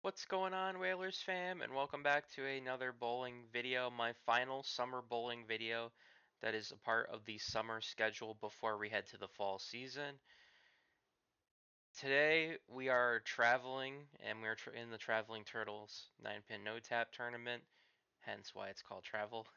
What's going on, Whalers fam, and welcome back to another bowling video, my final summer bowling video that is a part of the summer schedule before we head to the fall season. Today we are traveling, and we're in the Traveling Turtles 9-pin no-tap tournament, hence why it's called Travel.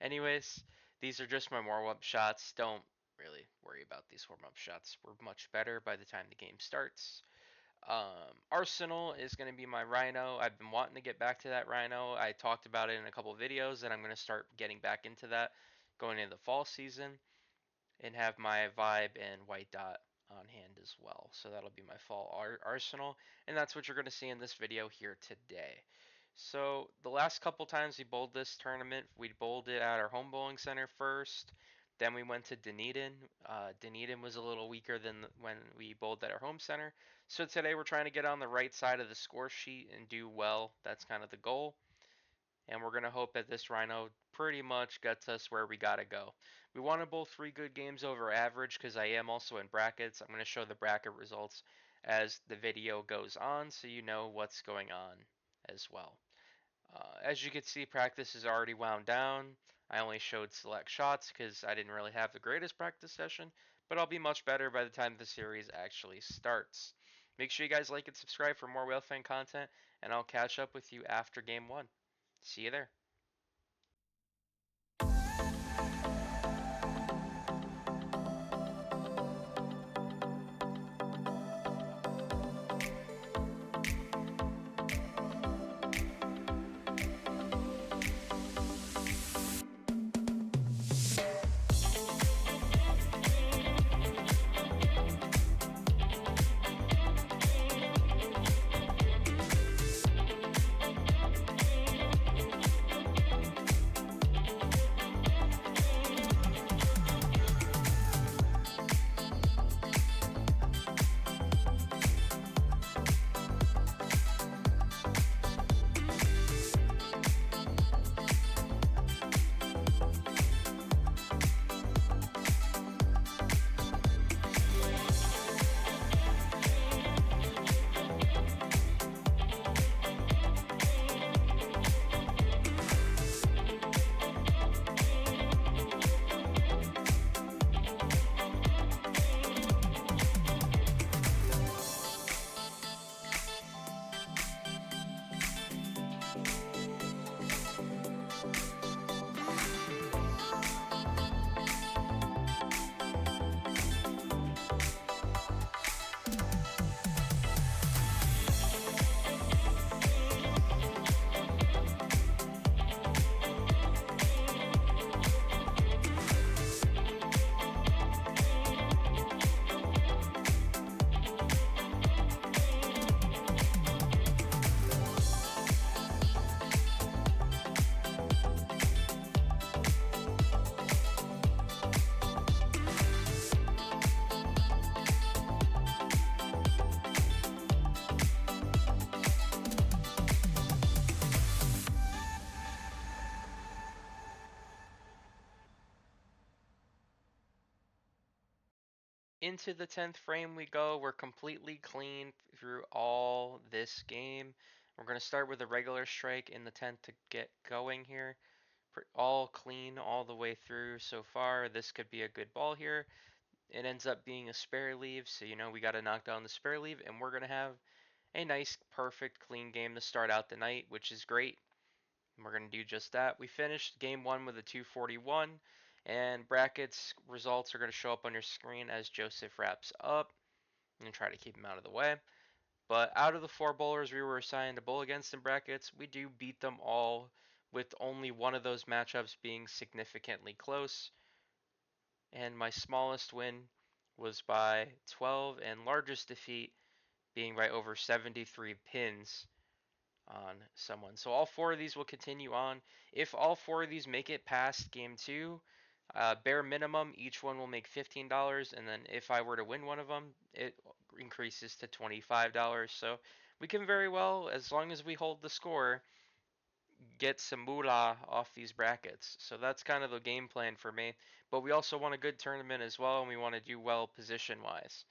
Anyways, these are just my warm-up shots. Don't really worry about these warm-up shots. We're much better by the time the game starts. Arsenal is going to be my Rhino. I've been wanting to get back to that Rhino. I talked about it in a couple of videos, and I'm going to start getting back into that going into the fall season and have my Vibe and White Dot on hand as well. So that'll be my fall Arsenal, and that's what you're going to see in this video here today. So the last couple times we bowled this tournament, we bowled it at our home bowling center first. Then we went to Dunedin. Dunedin was a little weaker than when we bowled at our home center. So today we're trying to get on the right side of the score sheet and do well. That's kind of the goal. And we're going to hope that this Rhino pretty much gets us where we got to go. We want to bowl 3 good games over average because I am also in brackets. I'm going to show the bracket results as the video goes on so you know what's going on as well. As you can see, practice is already wound down. I only showed select shots because I didn't really have the greatest practice session, but I'll be much better by the time the series actually starts. Make sure you guys like and subscribe for more Whale Fan content, and I'll catch up with you after Game 1. See you there. Into the 10th frame we go. We're completely clean through all this game. We're going to start with a regular strike in the 10th to get going here. All clean all the way through so far. This could be a good ball here. It ends up being a spare leave, so you know we got to knock down the spare leave, and we're going to have a nice, perfect, clean game to start out the night, which is great. And we're going to do just that. We finished game 1 with a 241, and brackets results are going to show up on your screen as Joseph wraps up. I'm going to try to keep him out of the way. But out of the 4 bowlers we were assigned to bowl against in brackets, we do beat them all, with only one of those matchups being significantly close. And my smallest win was by 12, and largest defeat being by over 73 pins on someone. So all 4 of these will continue on. If all 4 of these make it past game 2, bare minimum, each one will make $15, and then if I were to win one of them, it increases to $25. So we can very well, as long as we hold the score, get some moolah off these brackets. So that's kind of the game plan for me. But we also want a good tournament as well, and we want to do well position wise.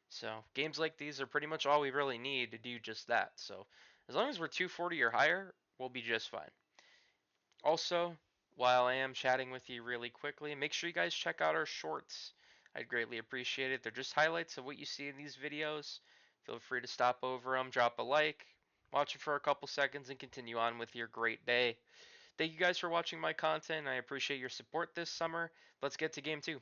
So games like these are pretty much all we really need to do just that. So As long as we're 240 or higher, we'll be just fine. Also, while I am chatting with you really quickly, make sure you guys check out our shorts. I'd greatly appreciate it. They're just highlights of what you see in these videos. Feel free to stop over them, drop a like, watch it for a couple seconds, and continue on with your great day. Thank you guys for watching my content. I appreciate your support this summer. Let's get to game 2.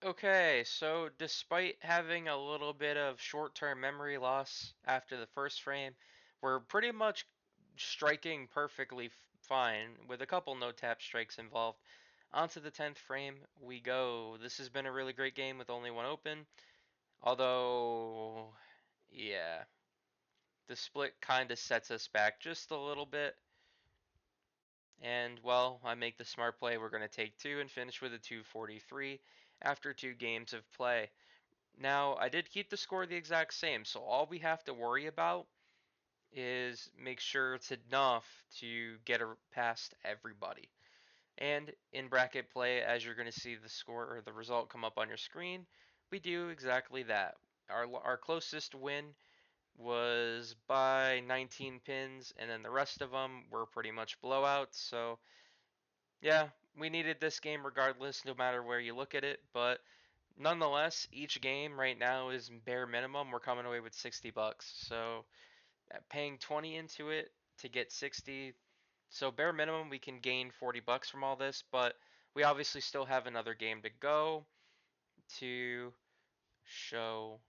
Okay, so despite having a little bit of short-term memory loss after the first frame, we're pretty much striking perfectly fine with a couple no-tap strikes involved. On to the 10th frame we go. This has been a really great game with only one open, although, yeah, the split kind of sets us back just a little bit. And, well, I make the smart play. We're going to take 2 and finish with a 243 after 2 games of play. Now, I did keep the score the exact same, so all we have to worry about is make sure it's enough to get past everybody. And in bracket play, as you're going to see the score or the result come up on your screen, we do exactly that. Our closest win was by 19 pins, and then the rest of them were pretty much blowouts. So, yeah, we needed this game regardless, no matter where you look at it, but nonetheless, each game right now is bare minimum. We're coming away with 60 bucks. So paying 20 into it to get 60. So bare minimum, we can gain 40 bucks from all this, but we obviously still have another game to go to show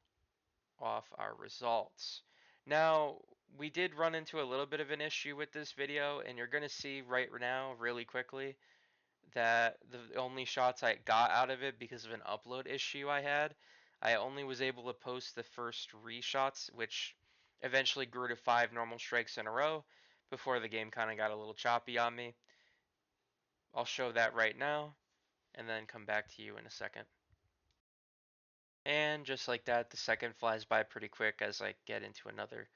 off our results. Now, we did run into a little bit of an issue with this video, and you're going to see right now, really quickly, that the only shots I got out of it because of an upload issue I had, I only was able to post the first 3 shots, which eventually grew to 5 normal strikes in a row before the game kind of got a little choppy on me. I'll show that right now and then come back to you in a second. And just like that, the second flies by pretty quick as I get into another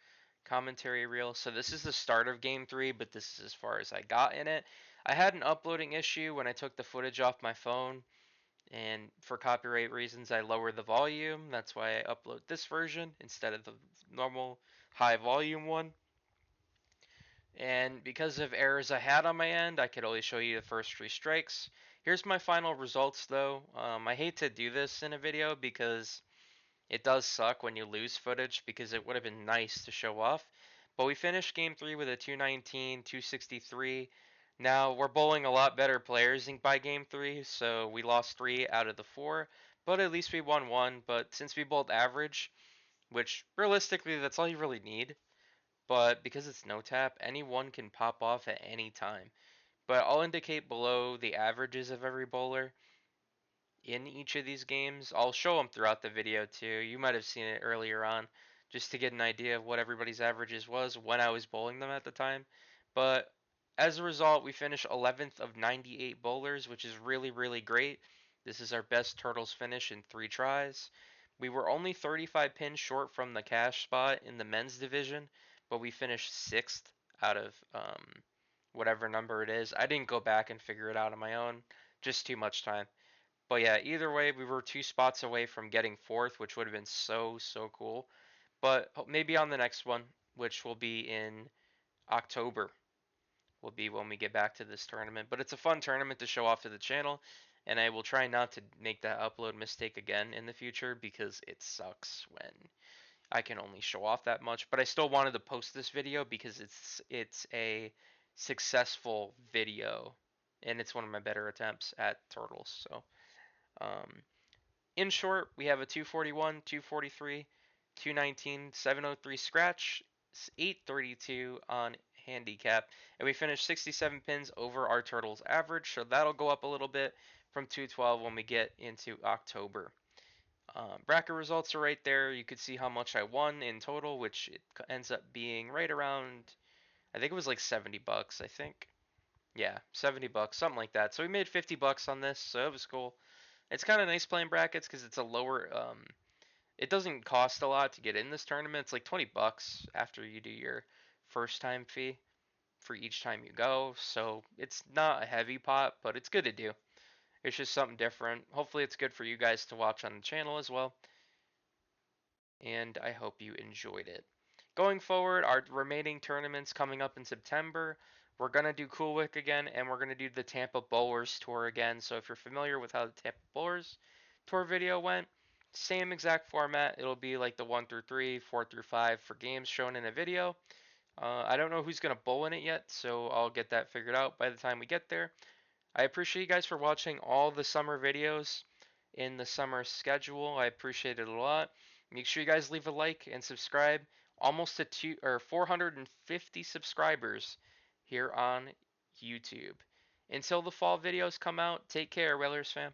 commentary reel. So this is the start of game 3, but this is as far as I got in it. I had an uploading issue when I took the footage off my phone, and for copyright reasons I lowered the volume. That's why I upload this version instead of the normal high volume one. And because of errors I had on my end, I could only show you the first 3 strikes. Here's my final results though. I hate to do this in a video because it does suck when you lose footage, because it would have been nice to show off. But we finished game 3 with a 219, 263. Now, we're bowling a lot better players by game 3, so we lost 3 out of the 4. But at least we won 1. But since we bowled average, which realistically, that's all you really need. but because it's no tap, anyone can pop off at any time. But I'll indicate below the averages of every bowler in each of these games. I'll show them throughout the video too. You might have seen it earlier on, just to get an idea of what everybody's averages was when I was bowling them at the time. But as a result, we finished 11th of 98 bowlers, which is really, really great. This is our best Turtles finish in 3 tries. We were only 35 pins short from the cash spot in the men's division, but we finished 6th out of whatever number it is. I didn't go back and figure it out on my own, just too much time. But yeah, either way, we were 2 spots away from getting 4th, which would have been so, so cool. But maybe on the next one, which will be in October, will be when we get back to this tournament. But it's a fun tournament to show off to the channel, and I will try not to make that upload mistake again in the future because it sucks when I can only show off that much. But I still wanted to post this video because it's a successful video, and it's one of my better attempts at turtles. So. Um, in short, we have a 241, 243, 219, 703 scratch, 832 on handicap, and we finished 67 pins over our turtles average, so that'll go up a little bit from 212 when we get into October. Bracket results are right there. You could see how much I won in total, which it ends up being right around, I think it was like 70 bucks, I think. Yeah, 70 bucks, something like that. So we made 50 bucks on this, so it was cool. It's kind of nice playing brackets because it's a lower. It doesn't cost a lot to get in this tournament. It's like 20 bucks after you do your first time fee for each time you go. So it's not a heavy pot, but it's good to do. It's just something different. Hopefully, it's good for you guys to watch on the channel as well. And I hope you enjoyed it. Going forward, our remaining tournaments coming up in September, we're going to do Cool Wick again, and we're going to do the Tampa Bowlers Tour again. So if you're familiar with how the Tampa Bowlers Tour video went, same exact format. It'll be like the 1 through 3, 4 through 5 for games shown in a video. I don't know who's going to bowl in it yet, so I'll get that figured out by the time we get there. I appreciate you guys for watching all the summer videos in the summer schedule. I appreciate it a lot. Make sure you guys leave a like and subscribe. Almost to 450 subscribers here on YouTube. Until the fall videos come out, take care, Whalers fam.